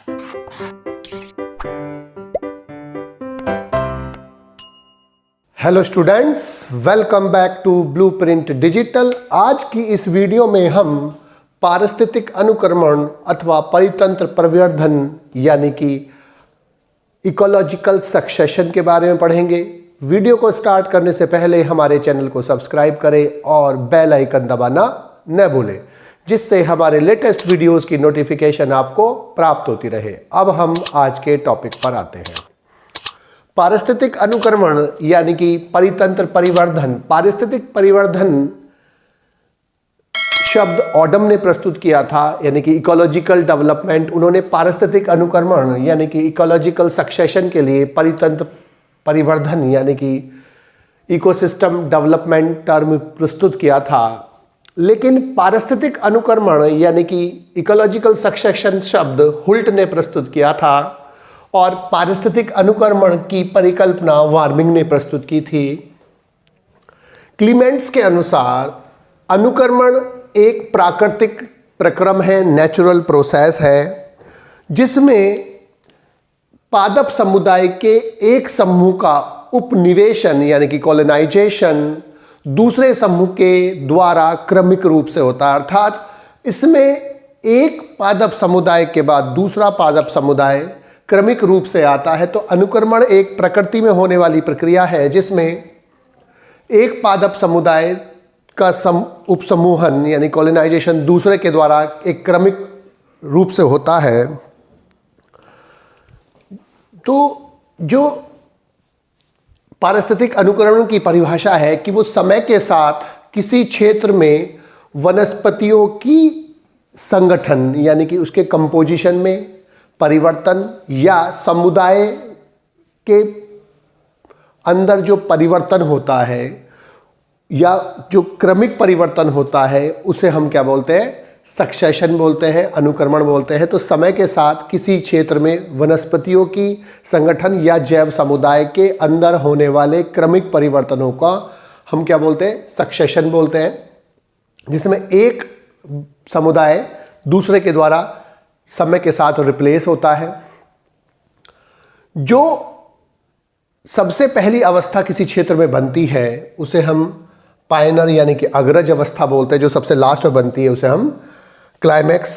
Hello students, welcome back to blueprint digital. आज की इस वीडियो में हम पारिस्थितिक अनुक्रमण अथवा परितंत्र परिवर्धन यानी कि इकोलॉजिकल सक्सेशन के बारे में पढ़ेंगे। वीडियो को स्टार्ट करने से पहले हमारे चैनल को सब्सक्राइब करें और बेल आइकन दबाना न भूलें, जिससे हमारे लेटेस्ट वीडियोस की नोटिफिकेशन आपको प्राप्त होती रहे। अब हम आज के टॉपिक पर आते हैं। पारिस्थितिक अनुक्रमण यानी कि परितंत्र परिवर्धन। पारिस्थितिक परिवर्धन शब्द ऑडम ने प्रस्तुत किया था, यानी कि इकोलॉजिकल डेवलपमेंट। उन्होंने पारिस्थितिक अनुक्रमण यानी कि इकोलॉजिकल सक्सेशन के लिए परितंत्र परिवर्धन यानी कि इकोसिस्टम डेवलपमेंट टर्म प्रस्तुत किया था। लेकिन पारिस्थितिक अनुक्रमण यानी कि इकोलॉजिकल सक्सेशन शब्द हुल्ट ने प्रस्तुत किया था और पारिस्थितिक अनुक्रमण की परिकल्पना वार्मिंग ने प्रस्तुत की थी। क्लीमेंट्स के अनुसार अनुक्रमण एक प्राकृतिक प्रक्रम है, नेचुरल प्रोसेस है, जिसमें पादप समुदाय के एक समूह का उपनिवेशन यानी कि कॉलोनाइजेशन दूसरे समूह के द्वारा क्रमिक रूप से होता है। अर्थात इसमें एक पादप समुदाय के बाद दूसरा पादप समुदाय क्रमिक रूप से आता है। तो अनुक्रमण एक प्रकृति में होने वाली प्रक्रिया है, जिसमें एक पादप समुदाय का उपसमूहन यानी कॉलोनाइजेशन दूसरे के द्वारा एक क्रमिक रूप से होता है। तो जो पारिस्थितिक अनुक्रमण की परिभाषा है कि वो समय के साथ किसी क्षेत्र में वनस्पतियों की संगठन यानी कि उसके कंपोजिशन में परिवर्तन या समुदाय के अंदर जो परिवर्तन होता है या जो क्रमिक परिवर्तन होता है, उसे हम क्या बोलते हैं? सक्सेशन बोलते हैं, अनुक्रमण बोलते हैं। तो समय के साथ किसी क्षेत्र में वनस्पतियों की संगठन या जैव समुदाय के अंदर होने वाले क्रमिक परिवर्तनों का हम क्या बोलते हैं? सक्सेशन बोलते हैं, जिसमें एक समुदाय दूसरे के द्वारा समय के साथ रिप्लेस होता है। जो सबसे पहली अवस्था किसी क्षेत्र में बनती है उसे हम पायनर यानी कि अग्रज अवस्था बोलते हैं। जो सबसे लास्ट में बनती है उसे हम क्लाइमैक्स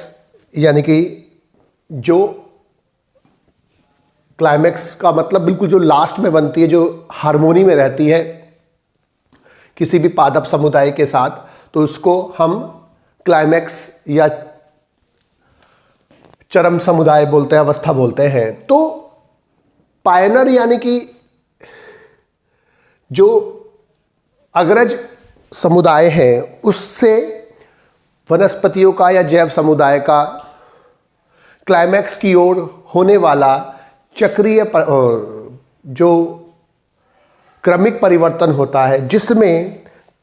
यानी कि जो क्लाइमैक्स का मतलब बिल्कुल जो लास्ट में बनती है, जो हार्मोनी में रहती है किसी भी पादप समुदाय के साथ, तो उसको हम क्लाइमैक्स या चरम समुदाय बोलते हैं, अवस्था बोलते हैं। तो पायनर यानी कि जो अग्रज समुदाय है, उससे वनस्पतियों का या जैव समुदाय का क्लाइमैक्स की ओर होने वाला चक्रीय जो क्रमिक परिवर्तन होता है, जिसमें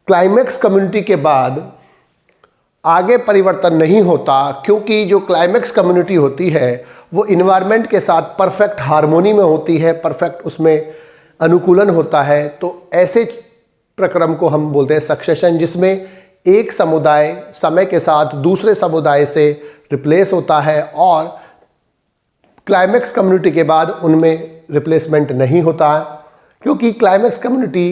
क्लाइमैक्स कम्युनिटी के बाद आगे परिवर्तन नहीं होता, क्योंकि जो क्लाइमैक्स कम्युनिटी होती है वो इन्वायरमेंट के साथ परफेक्ट हार्मोनी में होती है, परफेक्ट उसमें अनुकूलन होता है। तो ऐसे प्रक्रम को हम बोलते हैं सक्सेशन, जिसमें एक समुदाय समय के साथ दूसरे समुदाय से रिप्लेस होता है और क्लाइमैक्स कम्युनिटी के बाद उनमें रिप्लेसमेंट नहीं होता, क्योंकि क्लाइमैक्स कम्युनिटी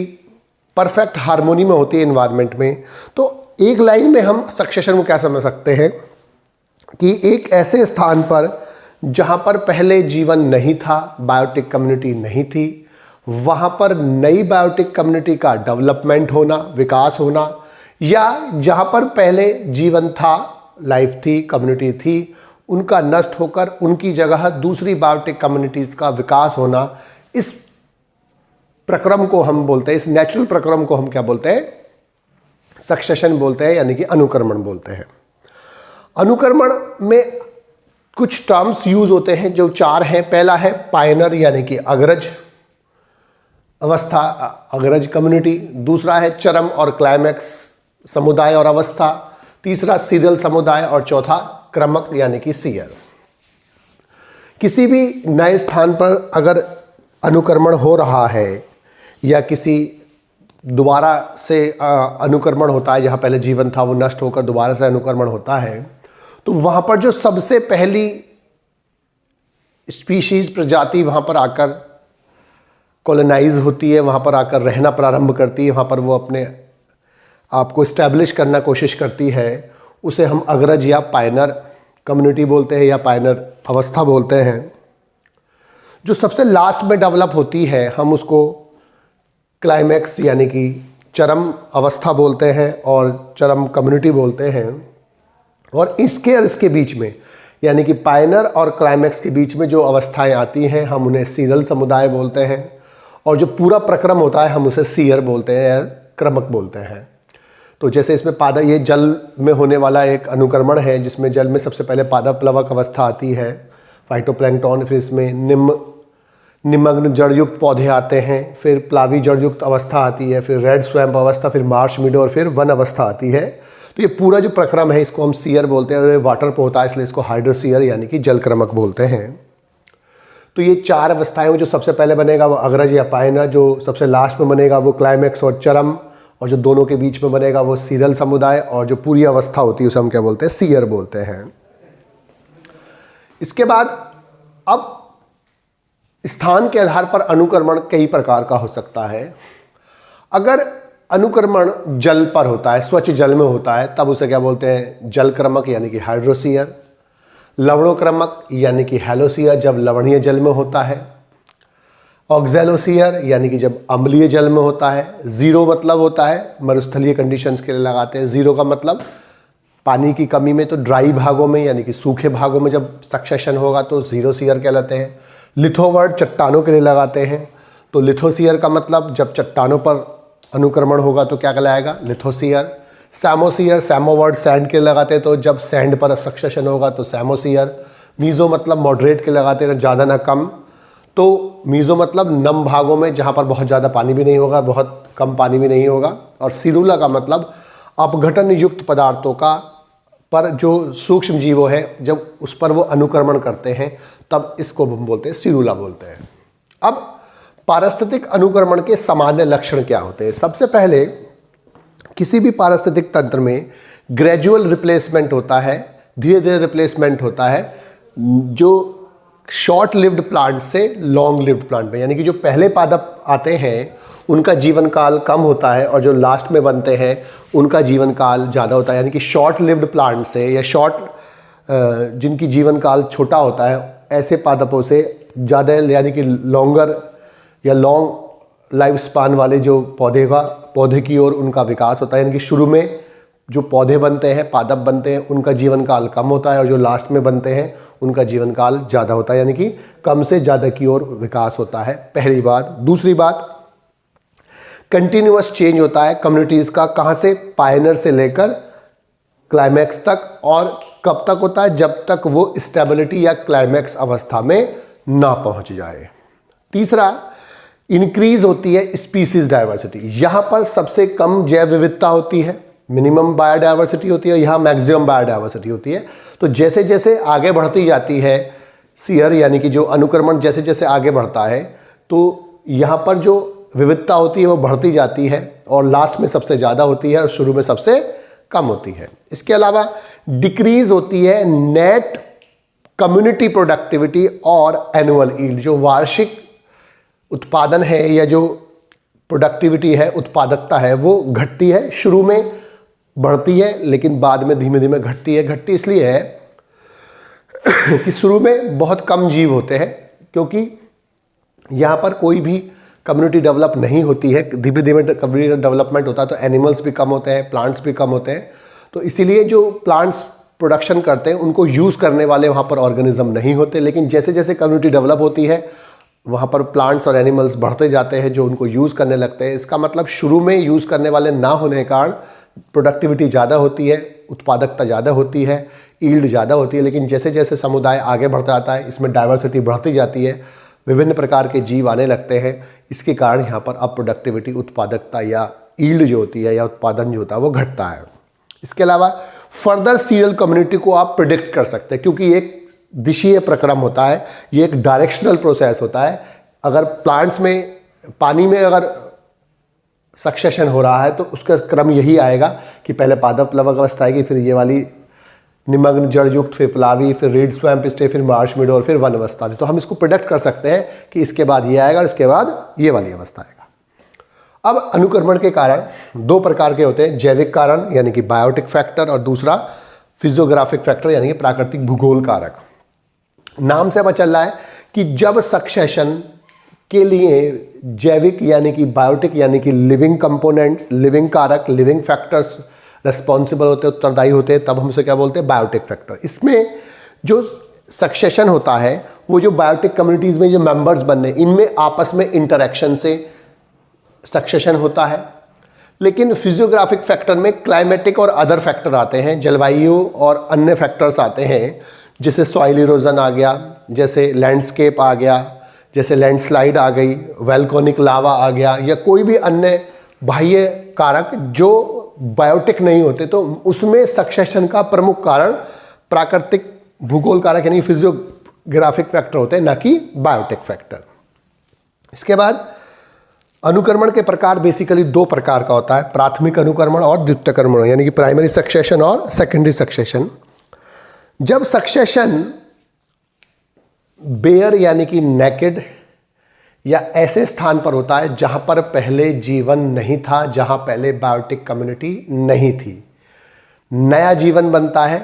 परफेक्ट हार्मोनी में होती है इन्वायरमेंट में। तो एक लाइन में हम सक्सेशन को क्या समझ सकते हैं कि एक ऐसे स्थान पर जहां पर पहले जीवन नहीं था, बायोटिक कम्युनिटी नहीं थी, वहां पर नई बायोटिक कम्युनिटी का डेवलपमेंट होना, विकास होना, या जहां पर पहले जीवन था, लाइफ थी, कम्युनिटी थी, उनका नष्ट होकर उनकी जगह दूसरी बायोटिक कम्युनिटीज़ का विकास होना, इस प्रक्रम को हम बोलते हैं, इस नेचुरल प्रक्रम को हम क्या बोलते हैं? सक्सेशन बोलते हैं, यानी कि अनुक्रमण बोलते हैं। अनुक्रमण में कुछ टर्म्स यूज होते हैं जो चार हैं। पहला है पायनर यानी कि अग्रज अवस्था, अग्रज कम्युनिटी। दूसरा है चरम और क्लाइमैक्स समुदाय और अवस्था। तीसरा सीरियल समुदाय और चौथा क्रमक यानी कि सीयर। किसी भी नए स्थान पर अगर अनुक्रमण हो रहा है या किसी दोबारा से अनुक्रमण होता है, जहाँ पहले जीवन था वो नष्ट होकर दोबारा से अनुक्रमण होता है, तो वहाँ पर जो सबसे पहली स्पीशीज़ प्रजाति वहाँ पर आकर कॉलोनाइज होती है, वहाँ पर आकर रहना प्रारंभ करती है, वहाँ पर वो अपने आप को इस्टेब्लिश करना कोशिश करती है, उसे हम अग्रज या पायनर कम्युनिटी बोलते हैं या पायनर अवस्था बोलते हैं। जो सबसे लास्ट में डेवलप होती है हम उसको क्लाइमैक्स यानी कि चरम अवस्था बोलते हैं और चरम कम्युनिटी बोलते हैं। और इसके बीच में यानी कि पायनर और क्लाइमैक्स के बीच में जो अवस्थाएं आती हैं हम उन्हें सीरल समुदाय बोलते हैं, और जो पूरा प्रक्रम होता है हम उसे सीयर बोलते हैं या क्रमक बोलते हैं। तो जैसे इसमें पादप, ये जल में होने वाला एक अनुक्रमण है जिसमें जल में सबसे पहले पादप प्लवक अवस्था आती है, फाइटोप्लैंक्टन, फिर इसमें निमग्न जड़युक्त पौधे आते हैं, फिर प्लावी जड़युक्त अवस्था आती है, फिर रेड स्वैम्प अवस्था, फिर मार्श मीडो और फिर वन अवस्था आती है। तो ये पूरा जो प्रक्रम है इसको हम सीयर बोलते हैं, और ये वाटर पे होता है इसलिए इसको हाइड्रोसीयर यानी कि जलक्रमक बोलते हैं। तो ये चार अवस्थाएं, जो सबसे पहले बनेगा वो अग्रज या पायनर, जो सबसे लास्ट में बनेगा वो क्लाइमैक्स और चरम, और जो दोनों के बीच में बनेगा वो सीरल समुदाय, और जो पूरी अवस्था होती है उसे हम क्या बोलते हैं, सीयर बोलते हैं। इसके बाद अब स्थान के आधार पर अनुक्रमण कई प्रकार का हो सकता है। अगर अनुक्रमण जल पर होता है, स्वच्छ जल में होता है, तब उसे क्या बोलते हैं, जलक्रमक यानी कि हाइड्रोसीयर। लवणोक्रमक यानी कि हैलोसीयर जब लवणीय जल में होता है। ऑक्जेलोसीयर यानी कि जब अम्लीय जल में होता है। जीरो मतलब होता है मरुस्थलीय कंडीशंस के लिए लगाते हैं। जीरो का मतलब पानी की कमी में, तो ड्राई भागों में यानी कि सूखे भागों में जब सक्सेशन होगा तो जीरो सीयर कहलाते हैं। लिथोवर्ड चट्टानों के लिए लगाते हैं, तो लिथोसीयर का मतलब जब चट्टानों पर अनुक्रमण होगा तो क्या कहलाएगा, लिथोसीयर। सैमोसीयर, सैमोवर्ड सैंड के लिए लगाते हैं, तो जब सैंड पर सक्सेशन होगा तो सैमोसीयर। मीज़ो मतलब मॉडरेट के लगाते हैं, ज़्यादा ना कम, तो मीज़ो मतलब नम भागों में जहाँ पर बहुत ज़्यादा पानी भी नहीं होगा, बहुत कम पानी भी नहीं होगा। और सिरुला का मतलब अपघटन युक्त पदार्थों का पर जो सूक्ष्म जीवो है जब उस पर वो अनुक्रमण करते हैं तब इसको हम बोलते हैं सिरुला बोलते हैं। अब पारिस्थितिक अनुक्रमण के सामान्य लक्षण क्या होते हैं। सबसे पहले किसी भी पारिस्थितिक तंत्र में ग्रेजुअल रिप्लेसमेंट होता है, धीरे धीरे रिप्लेसमेंट होता है, जो शॉर्ट लिव्ड प्लांट से लॉन्ग लिव्ड प्लांट में, यानी कि जो पहले पादप आते हैं उनका जीवन काल कम होता है और जो लास्ट में बनते हैं उनका जीवन काल ज़्यादा होता है। यानी कि शॉर्ट लिव्ड प्लांट से या जिनकी जीवन काल छोटा होता है ऐसे पादपों से ज़्यादा यानी कि लॉन्गर या लॉन्ग लाइफ स्पान वाले जो पौधे की ओर उनका विकास होता है। यानी कि शुरू में जो पौधे बनते हैं, पादप बनते हैं, उनका जीवन काल कम होता है और जो लास्ट में बनते हैं उनका जीवन काल ज़्यादा होता है, यानी कि कम से ज़्यादा की ओर विकास होता है। पहली बात। दूसरी बात, कंटिन्यूअस चेंज होता है कम्युनिटीज़ का, कहाँ से, पायनर से लेकर क्लाइमैक्स तक, और कब तक होता है, जब तक वो स्टेबिलिटी या क्लाइमैक्स अवस्था में ना पहुँच जाए। तीसरा, इंक्रीज होती है स्पीसीज डाइवर्सिटी। यहाँ पर सबसे कम जैव विविधता होती है, मिनिमम बायोडाइवर्सिटी होती है, यहाँ मैक्सिमम बायोडाइवर्सिटी होती है। तो जैसे जैसे आगे बढ़ती जाती है सीयर यानी कि जो अनुक्रमण जैसे जैसे आगे बढ़ता है तो यहाँ पर जो विविधता होती है वो बढ़ती जाती है और लास्ट में सबसे ज़्यादा होती है और शुरू में सबसे कम होती है। इसके अलावा डिक्रीज होती है नेट कम्युनिटी प्रोडक्टिविटी और एनुअल यील्ड। जो वार्षिक उत्पादन है या जो प्रोडक्टिविटी है, उत्पादकता है, वो घटती है। शुरू में बढ़ती है लेकिन बाद में धीमे धीमे घटती है। घटती इसलिए है कि शुरू में बहुत कम जीव होते हैं, क्योंकि यहाँ पर कोई भी कम्युनिटी डेवलप नहीं होती है। धीमे धीमे कम्युनिटी डेवलपमेंट होता है तो एनिमल्स भी कम होते हैं, प्लांट्स भी कम होते हैं। तो इसीलिए जो प्लांट्स प्रोडक्शन करते हैं उनको यूज़ करने वाले वहाँ पर ऑर्गेनिज्म नहीं होते। लेकिन जैसे जैसे कम्युनिटी डेवलप होती है वहाँ पर प्लांट्स और एनिमल्स बढ़ते जाते हैं जो उनको यूज़ करने लगते हैं। इसका मतलब शुरू में यूज़ करने वाले ना होने के कारण प्रोडक्टिविटी ज़्यादा होती है, उत्पादकता ज़्यादा होती है, यील्ड ज़्यादा होती है। लेकिन जैसे जैसे समुदाय आगे बढ़ता जाता है इसमें डाइवर्सिटी बढ़ती जाती है, विभिन्न प्रकार के जीव आने लगते हैं। इसके कारण यहाँ पर अब प्रोडक्टिविटी, उत्पादकता या यील्ड जो होती है या उत्पादन जो होता है वो घटता है। इसके अलावा फर्दर सीरियल कम्युनिटी को आप प्रिडिक्ट कर सकते हैं, क्योंकि एक दिशीय प्रक्रम होता है, ये एक डायरेक्शनल प्रोसेस होता है। अगर प्लांट्स में पानी में अगर सक्सेशन हो रहा है तो उसका क्रम यही आएगा कि पहले पादप प्लवक अवस्था आएगी, फिर ये वाली निमग्न जड़युक्त, फिर प्लावी, फिर रीड स्वैम्प स्टेज, फिर मार्श मीडो और फिर वन अवस्था। तो हम इसको प्रिडिक्ट कर सकते हैं कि इसके बाद ये आएगा और इसके बाद ये वाली अवस्था आएगा। अब अनुक्रमण के कारण दो प्रकार के होते हैं, जैविक कारण यानी कि बायोटिक फैक्टर और दूसरा फिजियोग्राफिक फैक्टर यानी कि प्राकृतिक भूगोल कारक। नाम से पता चल रहा है कि जब सक्सेशन के लिए जैविक यानी कि बायोटिक यानी कि लिविंग कंपोनेंट्स, लिविंग कारक, लिविंग फैक्टर्स रिस्पॉन्सिबल होते हैं, उत्तरदायी होते हैं, तब हम उसे क्या बोलते हैं, बायोटिक फैक्टर। इसमें जो सक्सेशन होता है वो जो बायोटिक कम्युनिटीज़ में जो मेंबर्स बनने, इनमें आपस में इंटरेक्शन से सक्सेशन होता है। लेकिन फिजियोग्राफिक फैक्टर में क्लाइमेटिक और अदर फैक्टर आते हैं, जलवायु और अन्य फैक्टर्स आते हैं, जैसे सॉइल इरोजन आ गया, जैसे लैंडस्केप आ गया, जैसे लैंडस्लाइड आ गई, वोल्केनिक लावा आ गया, या कोई भी अन्य बाह्य कारक जो बायोटिक नहीं होते। तो उसमें सक्सेशन का प्रमुख कारण प्राकृतिक भूगोल कारक यानी फिजियोग्राफिक फैक्टर होते हैं, ना कि बायोटिक फैक्टर। इसके बाद अनुक्रमण के प्रकार बेसिकली दो प्रकार का होता है, प्राथमिक अनुक्रमण और द्वितीयक्रमण, यानी कि प्राइमरी सक्सेशन और सेकेंडरी सक्सेशन। जब सक्सेशन बेयर यानी कि नेकेड या ऐसे स्थान पर होता है जहां पर पहले जीवन नहीं था, जहां पहले बायोटिक कम्युनिटी नहीं थी, नया जीवन बनता है,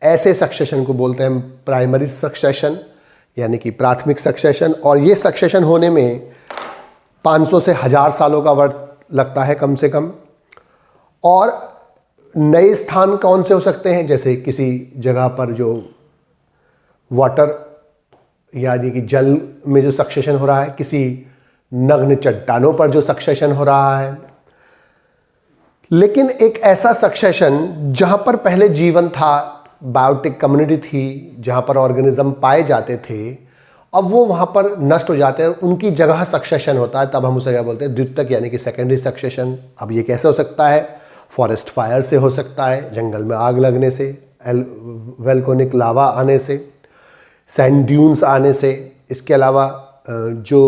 ऐसे सक्सेशन को बोलते हैं प्राइमरी सक्सेशन यानी कि प्राथमिक सक्सेशन। और ये सक्सेशन होने में 500 से 1000 सालों का वक्त लगता है कम से कम। और नए स्थान कौन से हो सकते हैं, जैसे किसी जगह पर जो वाटर यानी कि जल में जो सक्सेशन हो रहा है, किसी नग्न चट्टानों पर जो सक्सेशन हो रहा है। लेकिन एक ऐसा सक्सेशन जहां पर पहले जीवन था, बायोटिक कम्युनिटी थी, जहां पर ऑर्गेनिज्म पाए जाते थे, अब वो वहाँ पर नष्ट हो जाते हैं, उनकी जगह सक्सेशन होता है, तब हम उसे क्या बोलते हैं, द्वितीयक यानी कि सेकेंडरी सक्सेशन। अब ये कैसे हो सकता है, फॉरेस्ट फायर से हो सकता है, जंगल में आग लगने से, वोल्केनिक लावा आने से, सैंड ड्यून्स आने से। इसके अलावा जो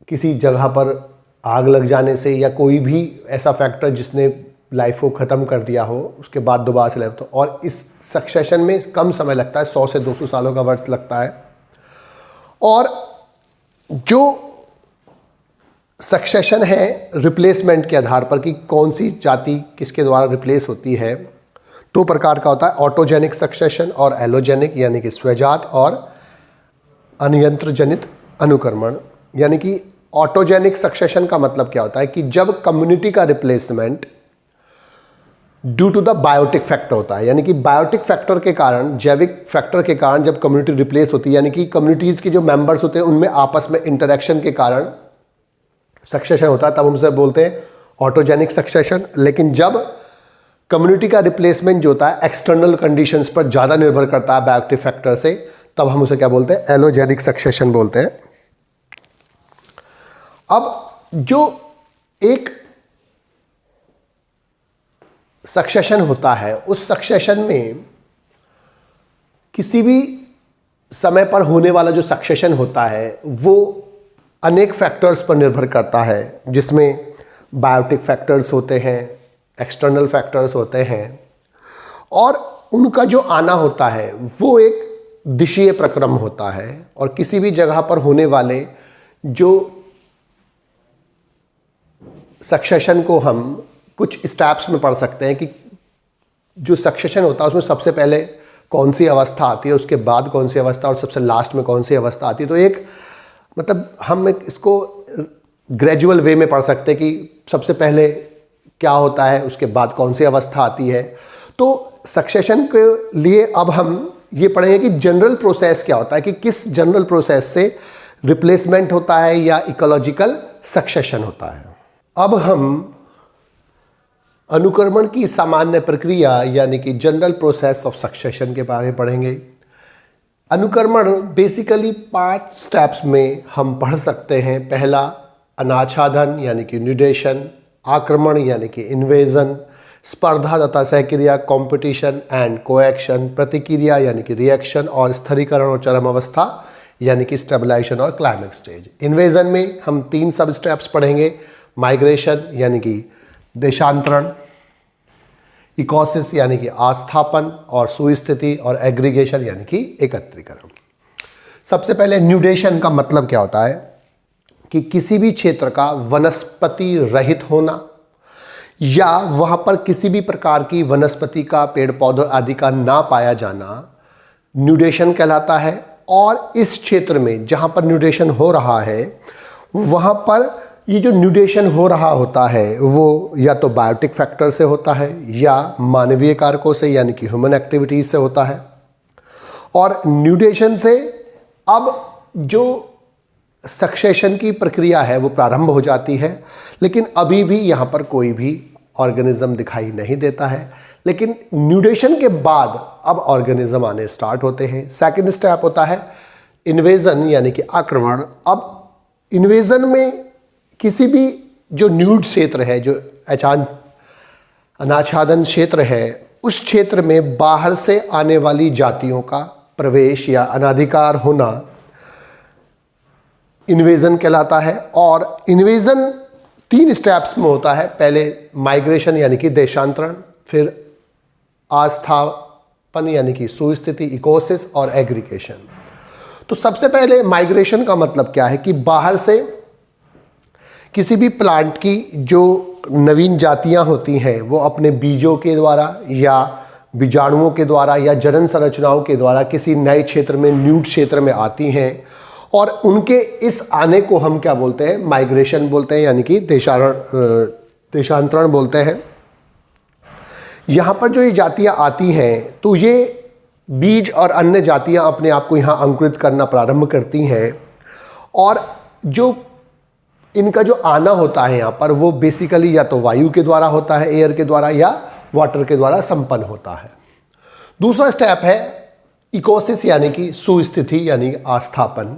किसी जगह पर आग लग जाने से, या कोई भी ऐसा फैक्टर जिसने लाइफ को ख़त्म कर दिया हो, उसके बाद दोबारा से लाइफ। तो और इस सक्सेशन में कम समय लगता है, 100 से 200 सालों का वर्ष लगता है। और जो सक्सेशन है रिप्लेसमेंट के आधार पर कि कौन सी जाति किसके द्वारा रिप्लेस होती है, दो प्रकार का होता है, ऑटोजेनिक सक्सेशन और एलोजेनिक यानी कि स्वजात और अनियंत्र जनित अनुक्रमण। यानी कि ऑटोजेनिक सक्सेशन का मतलब क्या होता है कि जब कम्युनिटी का replacement due to the biotic factor होता है, यानी कि बायोटिक फैक्टर के कारण, जैविक फैक्टर के कारण जब कम्युनिटी रिप्लेस होती है, यानी कि कम्युनिटीज़ के जो मेंबर्स होते हैं उनमें आपस में इंटरेक्शन के कारण सक्सेशन होता है, तब हम उसे बोलते हैं ऑटोजेनिक सक्सेशन। लेकिन जब कम्युनिटी का रिप्लेसमेंट जो होता है एक्सटर्नल कंडीशंस पर ज़्यादा निर्भर करता है बायोटिक फैक्टर से, तब हम उसे क्या बोलते हैं, एलोजेनिक सक्सेशन बोलते हैं। अब जो एक सक्सेशन होता है, उस सक्सेशन में किसी भी समय पर होने वाला जो सक्सेशन होता है वो अनेक फैक्टर्स पर निर्भर करता है, जिसमें बायोटिक फैक्टर्स होते हैं, एक्सटर्नल फैक्टर्स होते हैं, और उनका जो आना होता है वो एक दिशीय प्रक्रम होता है। और किसी भी जगह पर होने वाले जो सक्सेशन को हम कुछ स्टेप्स में पढ़ सकते हैं कि जो सक्सेशन होता है उसमें सबसे पहले कौन सी अवस्था आती है, उसके बाद कौन सी अवस्था, और सबसे लास्ट में कौन सी अवस्था आती है। तो एक मतलब हम इसको ग्रेजुअल वे में पढ़ सकते हैं कि सबसे पहले क्या होता है, उसके बाद कौन सी अवस्था आती है। तो सक्सेशन के लिए अब हम ये पढ़ेंगे कि जनरल प्रोसेस क्या होता है, कि किस जनरल प्रोसेस से रिप्लेसमेंट होता है या इकोलॉजिकल सक्सेशन होता है। अब हम अनुक्रमण की सामान्य प्रक्रिया यानी कि जनरल प्रोसेस ऑफ सक्सेशन के बारे में पढ़ेंगे। अनुक्रमण बेसिकली 5 स्टेप्स में हम पढ़ सकते हैं। पहला अनाच्छादन यानी कि न्यूडेशन, आक्रमण यानी कि इन्वेजन, स्पर्धा तथा सहक्रिया कॉम्पिटिशन एंड कोएक्शन, प्रतिक्रिया यानी कि रिएक्शन, और स्थिरीकरण और चरम अवस्था यानी कि स्टेबलाइजेशन और क्लाइमेक्स स्टेज। इन्वेजन में हम 3 सब स्टेप्स पढ़ेंगे। माइग्रेशन यानी कि देशांतरण, इकोसिस यानी कि आस्थापन और सुस्थिति, और एग्रीगेशन यानी कि एकत्रीकरण। सबसे पहले न्यूडेशन का मतलब क्या होता है कि किसी भी क्षेत्र का वनस्पति रहित होना या वहां पर किसी भी प्रकार की वनस्पति का, पेड़ पौधों आदि का ना पाया जाना न्यूडेशन कहलाता है। और इस क्षेत्र में जहां पर न्यूडेशन हो रहा है वहां पर ये जो न्यूडेशन हो रहा होता है वो या तो बायोटिक फैक्टर से होता है या मानवीय कारकों से यानी कि ह्यूमन एक्टिविटीज से होता है। और न्यूडेशन से अब जो सक्सेशन की प्रक्रिया है वो प्रारंभ हो जाती है, लेकिन अभी भी यहाँ पर कोई भी ऑर्गेनिज्म दिखाई नहीं देता है। लेकिन न्यूडेशन के बाद अब ऑर्गेनिज्म आने स्टार्ट होते हैं। सेकंड स्टेप होता है इन्वेजन यानी कि आक्रमण। अब इन्वेजन में किसी भी जो न्यूड क्षेत्र है, जो अनाच्छादन क्षेत्र है, उस क्षेत्र में बाहर से आने वाली जातियों का प्रवेश या अनाधिकार होना इन्वेजन कहलाता है। और इन्वेजन 3 स्टेप्स में होता है। पहले माइग्रेशन यानी कि देशांतरण, फिर आस्थापन यानी कि सुस्थिति, इकोसिस, और एग्रीगेशन। तो सबसे पहले माइग्रेशन का मतलब क्या है कि बाहर से किसी भी प्लांट की जो नवीन जातियां होती हैं वो अपने बीजों के द्वारा या बीजाणुओं के द्वारा या जनन संरचनाओं के द्वारा किसी नए क्षेत्र में, न्यूड क्षेत्र में आती हैं। और उनके इस आने को हम क्या बोलते हैं? माइग्रेशन बोलते हैं, यानी कि देशांतरण बोलते हैं। यहाँ पर जो ये जातियाँ आती हैं तो ये बीज और अन्य जातियाँ अपने आप को यहाँ अंकुरित करना प्रारंभ करती हैं। और जो इनका जो आना होता है यहाँ पर वो बेसिकली या तो वायु के द्वारा होता है, एयर के द्वारा, या वाटर के द्वारा संपन्न होता है। दूसरा स्टेप है इकोसिस यानी कि सुस्थिति यानी आस्थापन।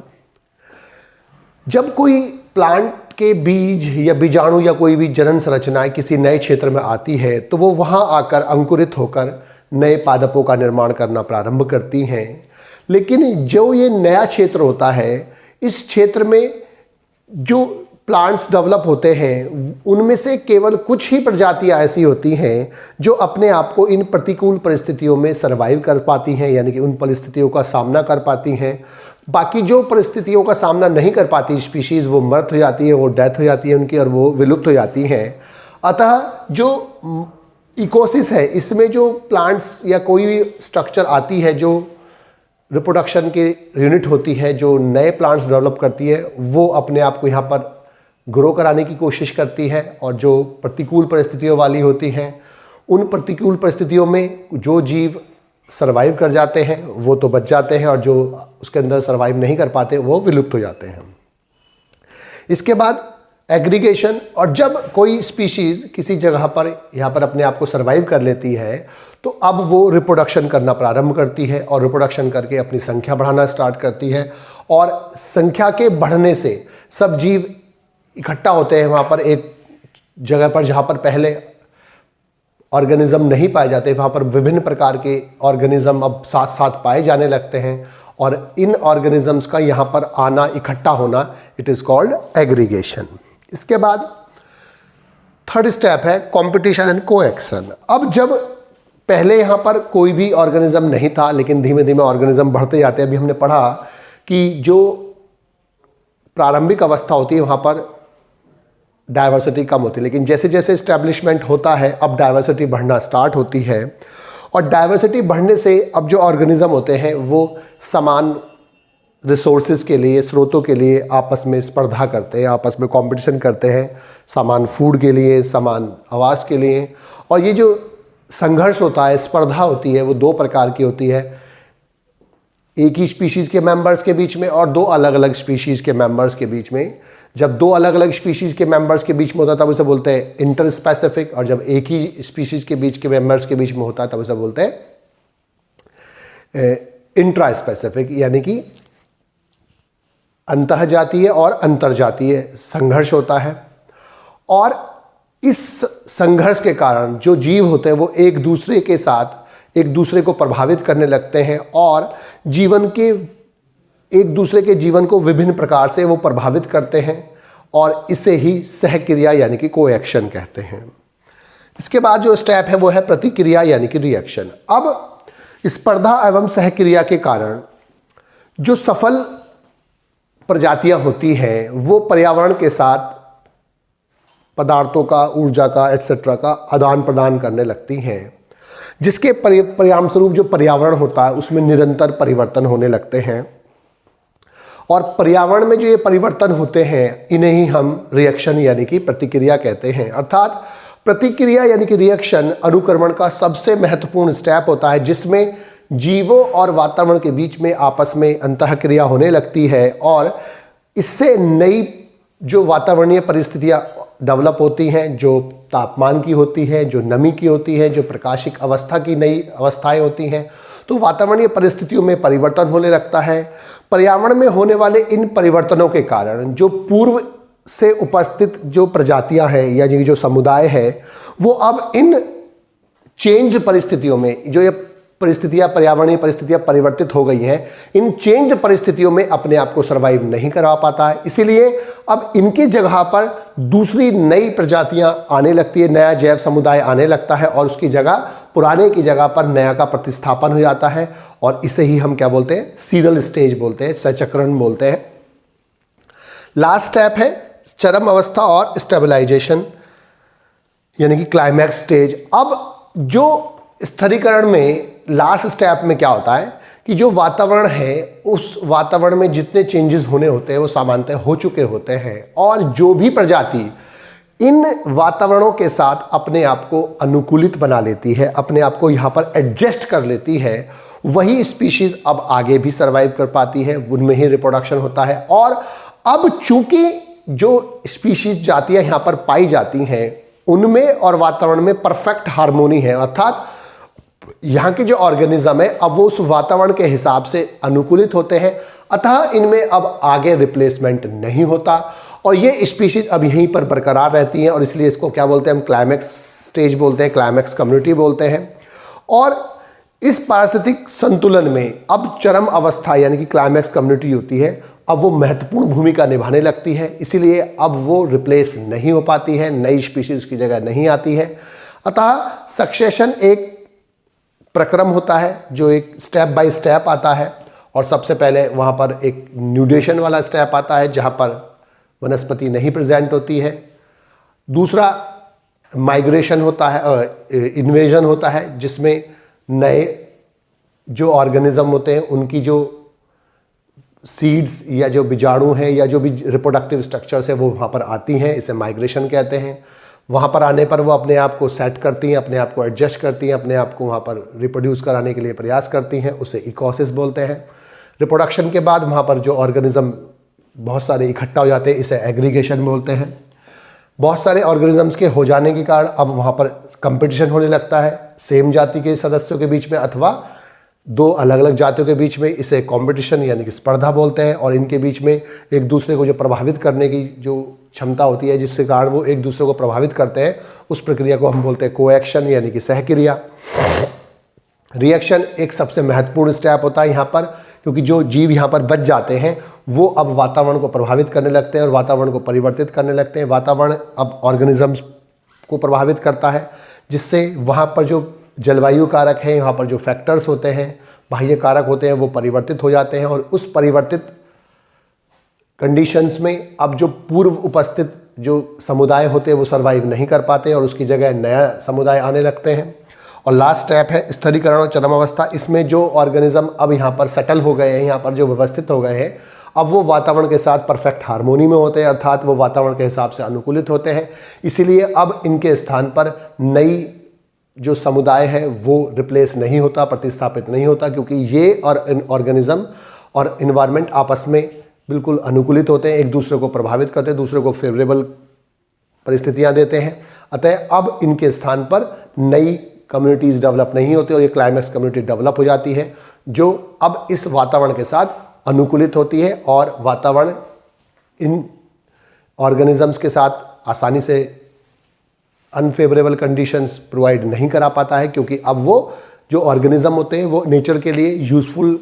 जब कोई प्लांट के बीज या बीजाणु या कोई भी जनन संरचनाएं किसी नए क्षेत्र में आती है तो वो वहाँ आकर अंकुरित होकर नए पादपों का निर्माण करना प्रारंभ करती हैं। लेकिन जो ये नया क्षेत्र होता है, इस क्षेत्र में जो प्लांट्स डेवलप होते हैं उनमें से केवल कुछ ही प्रजातियां ऐसी होती हैं जो अपने आप को इन प्रतिकूल परिस्थितियों में सर्वाइव कर पाती हैं, यानी कि उन परिस्थितियों का सामना कर पाती हैं। बाकी जो परिस्थितियों का सामना नहीं कर पाती स्पीशीज़, वो मृत हो जाती है, वो डेथ हो जाती है उनकी, और वो विलुप्त हो जाती हैं। अतः जो इकोसिस है, इसमें जो प्लांट्स या कोई भी स्ट्रक्चर आती है जो रिप्रोडक्शन के यूनिट होती है, जो नए प्लांट्स डेवलप करती है, वो अपने आप को यहाँ पर ग्रो कराने की कोशिश करती है। और जो प्रतिकूल परिस्थितियों वाली होती हैं, उन प्रतिकूल परिस्थितियों में जो जीव सर्वाइव कर जाते हैं वो तो बच जाते हैं, और जो उसके अंदर सर्वाइव नहीं कर पाते वो विलुप्त हो जाते हैं। इसके बाद एग्रीगेशन। और जब कोई स्पीशीज़ किसी जगह पर यहाँ पर अपने आप को सर्वाइव कर लेती है तो अब वो रिप्रोडक्शन करना प्रारंभ करती है, और रिप्रोडक्शन करके अपनी संख्या बढ़ाना स्टार्ट करती है। और संख्या के बढ़ने से सब जीव इकट्ठा होते हैं वहाँ पर एक जगह पर जहाँ पर पहले ऑर्गेनिज्म नहीं पाए जाते, वहाँ पर विभिन्न प्रकार के ऑर्गेनिज्म अब साथ साथ पाए जाने लगते हैं। और इन ऑर्गेनिजम्स का यहाँ पर आना, इकट्ठा होना, इट इज़ कॉल्ड एग्रीगेशन। इसके बाद थर्ड स्टेप है कंपटीशन एंड कोएक्शन। अब जब पहले यहाँ पर कोई भी ऑर्गेनिज्म नहीं था, लेकिन धीमे धीमे ऑर्गेनिज्म बढ़ते जाते हैं। अभी हमने पढ़ा कि जो प्रारंभिक अवस्था होती है वहाँ पर डाइवर्सिटी कम होती है, लेकिन जैसे जैसे इस्टेब्लिशमेंट होता है अब डाइवर्सिटी बढ़ना स्टार्ट होती है। और डाइवर्सिटी बढ़ने से अब जो ऑर्गेनिज्म होते हैं वो समान रिसोर्सेज के लिए, स्रोतों के लिए आपस में स्पर्धा करते हैं, आपस में कंपटीशन करते हैं, समान फूड के लिए, समान आवास के लिए। और ये जो संघर्ष होता है, स्पर्धा होती है, वो 2 प्रकार की होती है, एक ही स्पीशीज़ के मेंबर्स के बीच में और 2 अलग अलग स्पीशीज़ के मेंबर्स के बीच में। जब 2 अलग अलग स्पीशीज़ के मेंबर्स के बीच में होता है तब उसे बोलते हैं इंटर स्पेसिफिक, और जब एक ही स्पीशीज़ के बीच के मेंबर्स के बीच में होता है तब उसे बोलते हैं इंट्रा स्पेसिफिक, यानी कि अंतःजातीय और अंतर्जातीय संघर्ष होता है। और इस संघर्ष के कारण जो जीव होते हैं वो एक दूसरे के साथ एक दूसरे को प्रभावित करने लगते हैं, और एक दूसरे के जीवन को विभिन्न प्रकार से वो प्रभावित करते हैं, और इसे ही सहक्रिया यानी कि कोएक्शन कहते हैं। इसके बाद जो स्टेप है वो है प्रतिक्रिया यानी कि रिएक्शन। अब स्पर्धा एवं सहक्रिया के कारण जो सफल प्रजातियां होती हैं वो पर्यावरण के साथ पदार्थों का, ऊर्जा का, एटसेट्रा का आदान प्रदान करने लगती हैं, जिसके परिणाम स्वरूप जो पर्यावरण होता है उसमें निरंतर परिवर्तन होने लगते हैं। और पर्यावरण में जो ये परिवर्तन होते हैं इन्हें ही हम रिएक्शन यानी कि प्रतिक्रिया कहते हैं। अर्थात प्रतिक्रिया यानी कि रिएक्शन अनुक्रमण का सबसे महत्वपूर्ण स्टेप होता है, जिसमें जीवों और वातावरण के बीच में आपस में अंतःक्रिया होने लगती है और इससे नई जो वातावरणीय परिस्थितियां डेवलप होती हैं, जो तापमान की होती है, जो नमी की होती है, जो प्रकाशिक अवस्था की नई अवस्थाएं होती हैं, तो वातावरणीय परिस्थितियों में परिवर्तन होने लगता है। पर्यावरण में होने वाले इन परिवर्तनों के कारण जो पूर्व से उपस्थित जो प्रजातियां हैं या जो समुदाय है वो अब इन चेंज परिस्थितियों में, जो ये परिस्थितियां, पर्यावरणीय परिस्थितियां परिवर्तित हो गई हैं, इन चेंज परिस्थितियों में अपने आप को सर्वाइव नहीं करा पाता है। इसीलिए अब इनकी जगह पर दूसरी नई प्रजातियां आने लगती है, नया जैव समुदाय आने लगता है और उसकी जगह, पुराने की जगह पर नया का प्रतिस्थापन हो जाता है और इसे ही हम क्या बोलते हैं, सीरल स्टेज बोलते हैं, सचक्रण बोलते हैं। लास्ट स्टेप है चरम अवस्था और स्टेबलाइजेशन यानी कि क्लाइमैक्स स्टेज। अब जो स्थिरीकरण में लास्ट स्टेप में क्या होता है कि जो वातावरण है उस वातावरण में जितने चेंजेस होने होते हैं वो सामान्यतः हो चुके होते हैं और जो भी प्रजाति इन वातावरणों के साथ अपने आप को अनुकूलित बना लेती है, अपने आप को यहाँ पर एडजस्ट कर लेती है, वही स्पीशीज अब आगे भी सर्वाइव कर पाती है, उनमें ही रिप्रोडक्शन होता है। और अब चूंकि जो स्पीशीज जातियाँ यहाँ पर पाई जाती हैं उनमें और वातावरण में परफेक्ट हार्मोनी है, अर्थात यहाँ के जो ऑर्गेनिज्म है अब वो उस वातावरण के हिसाब से अनुकूलित होते हैं, अतः इनमें अब आगे रिप्लेसमेंट नहीं होता और ये स्पीशीज अब यहीं पर बरकरार रहती हैं और इसलिए इसको क्या बोलते हैं हम, क्लाइमैक्स स्टेज बोलते हैं, क्लाइमैक्स कम्युनिटी बोलते हैं। और इस पारिस्थितिक संतुलन में अब चरम अवस्था यानी कि क्लाइमैक्स कम्युनिटी होती है, अब वो महत्वपूर्ण भूमिका निभाने लगती है, इसीलिए अब वो रिप्लेस नहीं हो पाती है, नई स्पीशीज की जगह नहीं आती है। अतः सक्सेशन एक प्रक्रम होता है जो एक स्टेप बाय स्टेप आता है और सबसे पहले वहाँ पर एक न्यूडेशन वाला स्टेप आता है जहाँ पर वनस्पति नहीं प्रेजेंट होती है। दूसरा माइग्रेशन होता है, इन्वेजन होता है, जिसमें नए जो ऑर्गेनिज्म होते हैं उनकी जो सीड्स या जो बीजाणु हैं या जो भी रिप्रोडक्टिव स्ट्रक्चर्स है वो वहाँ पर आती हैं, इसे माइग्रेशन कहते हैं। वहाँ पर आने पर वो अपने आप को सेट करती हैं, अपने आप को एडजस्ट करती हैं, अपने आप को वहाँ पर रिप्रोड्यूस कराने के लिए प्रयास करती हैं, उसे इकोसिस बोलते हैं। रिप्रोडक्शन के बाद वहाँ पर जो ऑर्गेनिज्म बहुत सारे इकट्ठा हो जाते हैं, इसे एग्रीगेशन बोलते हैं। बहुत सारे ऑर्गेनिजम्स के हो जाने के कारण अब वहाँ पर कंपटीशन होने लगता है सेम जाति के सदस्यों के बीच में अथवा दो अलग अलग जातियों के बीच में, इसे कंपटीशन यानी कि स्पर्धा बोलते हैं। और इनके बीच में एक दूसरे को जो प्रभावित करने की जो क्षमता होती है जिसके कारण वो एक दूसरे को प्रभावित करते हैं, उस प्रक्रिया को हम बोलते हैं कोएक्शन यानी कि सहक्रिया। रिएक्शन एक सबसे महत्वपूर्ण स्टेप होता है यहाँ पर, क्योंकि जो जीव यहाँ पर बच जाते हैं वो अब वातावरण को प्रभावित करने लगते हैं और वातावरण को परिवर्तित करने लगते हैं। वातावरण अब ऑर्गेनिजम्स को प्रभावित करता है, जिससे वहाँ पर जो जलवायु कारक हैं, यहाँ पर जो फैक्टर्स होते हैं, बाह्य कारक होते हैं, वो परिवर्तित हो जाते हैं और उस परिवर्तित कंडीशंस में अब जो पूर्व उपस्थित जो समुदाय होते हैं वो सर्वाइव नहीं कर पाते और उसकी जगह नया समुदाय आने लगते हैं। और लास्ट स्टेप है स्थिरीकरण और चरमावस्था। इसमें जो ऑर्गेनिज्म अब यहाँ पर सेटल हो गए हैं, यहाँ पर जो व्यवस्थित हो गए हैं, अब वो वातावरण के साथ परफेक्ट हार्मोनी में होते हैं, अर्थात वो वातावरण के हिसाब से अनुकूलित होते हैं। इसीलिए अब इनके स्थान पर नई जो समुदाय है वो रिप्लेस नहीं होता, प्रतिस्थापित नहीं होता, क्योंकि ये और ऑर्गेनिज्म और इन्वायरमेंट आपस में बिल्कुल अनुकूलित होते हैं, एक दूसरे को प्रभावित करते हैं, दूसरे को फेवरेबल परिस्थितियां देते हैं। अतः अब इनके स्थान पर नई कम्युनिटीज़ डेवलप नहीं होती और ये क्लाइमैक्स कम्युनिटी डेवलप हो जाती है, जो अब इस वातावरण के साथ अनुकूलित होती है और वातावरण इन ऑर्गेनिजम्स के साथ आसानी से अनफेवरेबल कंडीशंस प्रोवाइड नहीं करा पाता है, क्योंकि अब वो जो ऑर्गेनिज्म होते हैं वो नेचर के लिए यूजफुल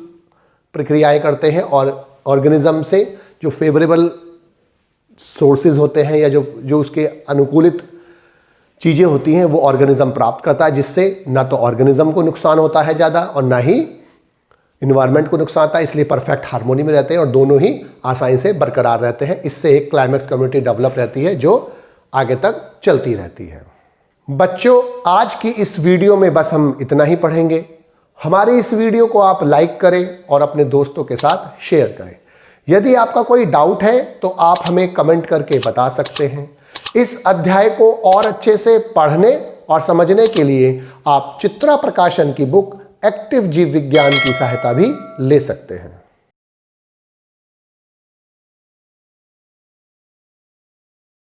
प्रक्रियाएं करते हैं और ऑर्गेनिज्म से जो फेवरेबल सोर्सेज होते हैं या जो उसके अनुकूलित चीज़ें होती हैं वो ऑर्गेनिज्म प्राप्त करता है, जिससे ना तो ऑर्गेनिज्म को नुकसान होता है ज़्यादा और ना ही इन्वायरमेंट को नुकसान आता है। इसलिए परफेक्ट हार्मोनी में रहते हैं और दोनों ही आसानी से बरकरार रहते हैं। इससे एक क्लाइमेक्स कम्युनिटी डेवलप रहती है जो आगे तक चलती रहती है। बच्चों, आज की इस वीडियो में बस हम इतना ही पढ़ेंगे। हमारे इस वीडियो को आप लाइक करें और अपने दोस्तों के साथ शेयर करें। यदि आपका कोई डाउट है तो आप हमें कमेंट करके बता सकते हैं। इस अध्याय को और अच्छे से पढ़ने और समझने के लिए आप चित्रा प्रकाशन की बुक एक्टिव जीव विज्ञान की सहायता भी ले सकते हैं।